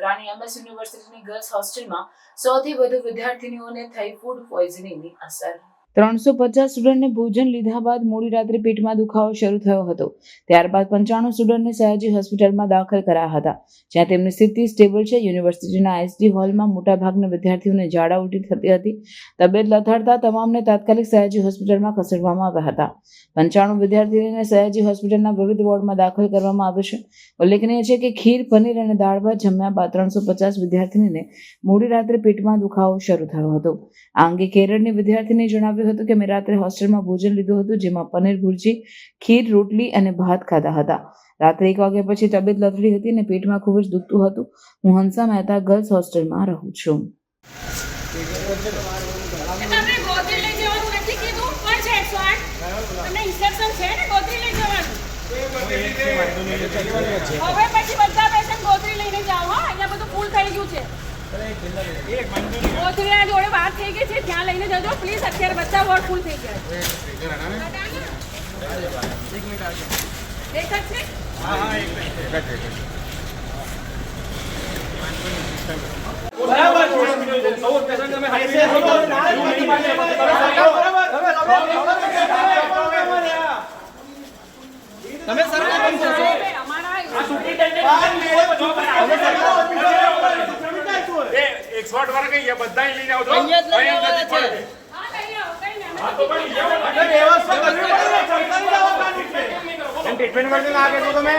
વડોદરાની MS યુનિવર્સિટીની girls હોસ્ટેલમાં 100થી વધુ વિદ્યાર્થીનીઓને થઈ ફૂડ પોઈઝનિંગની અસર। 350 સ્ટુડન્ટને ભોજન લીધા બાદ મોડી રાત્રે પેટમાં દુખાવો શરૂ થયો હતો। ત્યારબાદ 95 સ્ટુડન્ટને સયાજી હોસ્પિટલમાં દાખલ કરાયા હતા, જ્યાં તેમની સ્થિતિ સ્ટેબલ છે। યુનિવર્સિટીના SD હોલમાં મોટાભાગના વિદ્યાર્થીઓને ઝાડા ઉલટી થતી હતી। તબિયત લથડતા તમામને તાત્કાલિક સયાજી હોસ્પિટલમાં ખસેડવામાં આવ્યા હતા। 95 વિદ્યાર્થીઓને સયાજી હોસ્પિટલના વિવિધ વોર્ડમાં દાખલ કરવામાં આવ્યા છે। ઉલ્લેખનીય છે કે ખીર, પનીર અને દાળ ભાત જમ્યા બાદ 350 વિદ્યાર્થીનીને મોડી રાત્રે પેટમાં દુખાવો શરૂ થયો હતો। આ અંગે કેરળની વિદ્યાર્થીને જણાવ્યું હતું કે મેં રાત્રે હોસ્ટેલમાં ભોજન લીધું હતું, જેમાં પનીર ભુરજી, ખીર, રોટલી અને ભાત ખાધા હતા। રાત્રે 1 વાગ્યા પછી તબિયત લથડી હતી અને પેટમાં ખૂબ જ દુખતું હતું। હું હંસા મહેતા ગર્લ્સ હોસ્ટેલમાં રહું છું। ગોત્રી જોડે વાત થઈ ગઈ છે, ત્યાં લઈને જજો પ્લીઝ। અત્યારે બધા વોર્ડ ફૂલ થઈ ગયા છે। એક જ છે? તમે સરકાર અમારા 100 વાર કહીએ બધા લઈને આવજો। ટ્રીટમેન્ટ કરજો ના કે તમે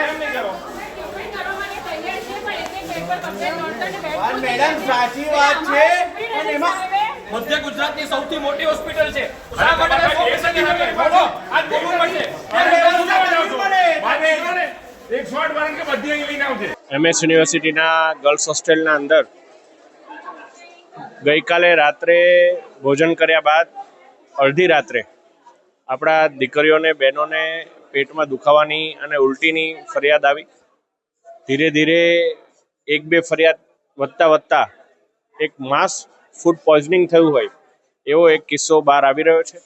મેડમ સાચી વાત છે, પણ એમાં મધ્ય ગુજરાતની સૌથી મોટી હોસ્પિટલ છે। MS યુનિવર્સિટીના ગર્લ્સ હોસ્ટેલના અંદર ગઈકાલે રાત્રે ભોજન કર્યા બાદ અડધી રાત્રે આપણા દીકરીઓને, બહેનોને પેટમાં દુખાવાની અને ઉલટીની ફરિયાદ આવી। ધીરે ધીરે 1-2 ફરિયાદ વધતા એક માસ ફૂડ પોઈઝનિંગ થયું હોય એવો એક કિસ્સો બહાર આવી રહ્યો છે।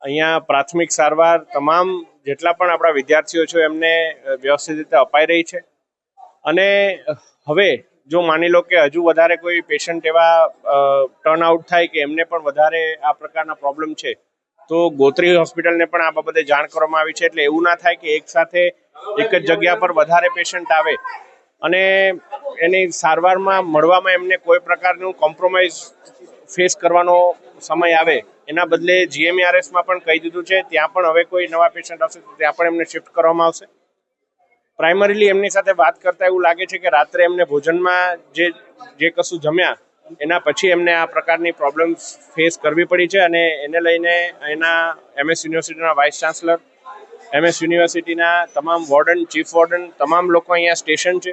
અહીંયા પ્રાથમિક સારવાર તમામ જેટલા પણ આપણા વિદ્યાર્થીઓ છે એમને વ્યવસ્થિત રીતે અપાઈ રહી છે। અને હવે જો માની લો કે હજુ વધારે કોઈ પેશન્ટ એવા ટર્ન આઉટ થાય કે એમને પણ વધારે આ પ્રકારના પ્રોબ્લેમ છે તો ગોત્રી હોસ્પિટલને પણ આ બાબતે જાણ કરવામાં આવી છે। એટલે એવું ના થાય કે એક સાથે એક જ જગ્યા પર વધારે પેશન્ટ આવે અને એની સારવારમાં મળવામાં એમને કોઈ પ્રકારનું કોમ્પ્રોમાઇઝ ફેસ કરવાનો સમય આવે। એના બદલે GMERSમાં પણ કહી દીધું છે, ત્યાં પણ હવે કોઈ નવા પેશન્ટ આવશે તો ત્યાં પણ એમને શિફ્ટ કરવામાં આવશે। પ્રાઇમરીલી એમની સાથે વાત કરતા એવું લાગે છે કે રાત્રે એમને ભોજનમાં જે કશું જમ્યા એના પછી એમને આ પ્રકારની પ્રોબ્લેમ્સ ફેસ કરવી પડી છે। અને એને લઈને એના MS યુનિવર્સિટીના વાઇસ ચાન્સલર, MS યુનિવર્સિટીના તમામ વોર્ડન, ચીફ વોર્ડન, તમામ લોકો અહીંયા સ્ટેશન છે।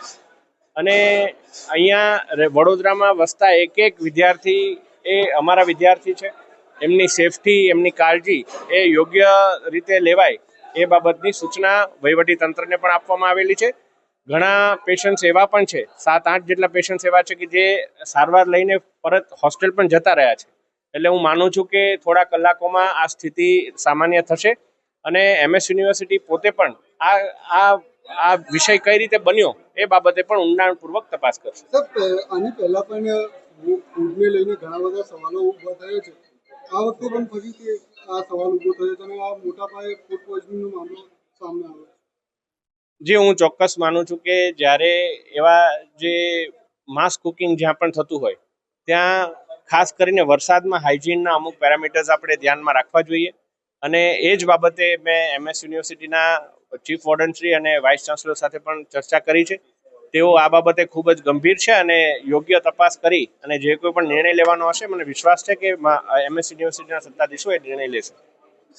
અને અહીંયા વડોદરામાં વસતા એક વિદ્યાર્થી એ અમારા વિદ્યાર્થી છે। એમની સેફટી, એમની કાળજી એ યોગ્ય રીતે લેવાય એ બાબતની સૂચના વહીવટી તંત્રને પણ આપવામાં આવેલી છે। ઘણા પેશન્ટ્સ એવા પણ છે, 7-8 જેટલા પેશન્ટ્સ એવા છે કે જે સારવાર લઈને પરત હોસ્ટેલ પણ જતા રહ્યા છે। એટલે હું માનું છું કે થોડા કલાકોમાં આ સ્થિતિ સામાન્ય થશે અને MS યુનિવર્સિટી પોતે પણ આ વિષય કઈ રીતે બન્યો એ બાબતે પણ ઊંડાણપૂર્વક તપાસ કરશે। આની પહેલા પણ ફૂડને લઈને ઘણા બધા સવાલો ઉભા થયા છે। આ વખતે પણ ફરીથી આ સવાલ ઉભો થયો છે અને આ મોટા પાયે ફૂડ પોઈઝનિંગનો મામલો સામે આવ્યો છે। જે હું ચોક્કસ માનું છું કે જ્યારે એવા જે માસ કુકિંગ જ્યાં પણ થતું હોય ત્યાં ખાસ કરીને વરસાદમાં હાઇજીનના અમુક પેરામીટર્સ આપણે ધ્યાનમાં રાખવા જોઈએ। અને એ જ બાબતે મેં MS યુનિવર્સિટીના ચીફ વોર્ડનશ્રી અને વાઇસ ચાન્સલર સાથે પણ ચર્ચા કરી છે। તેઓ આ બાબતે ખૂબ જ ગંભીર છે અને યોગ્ય તપાસ કરી અને જે કોઈ પણ નિર્ણય લેવાનો હશે મને વિશ્વાસ છે કે MS યુનિવર્સિટીના સત્તાધીશો એ નિર્ણય લેશે।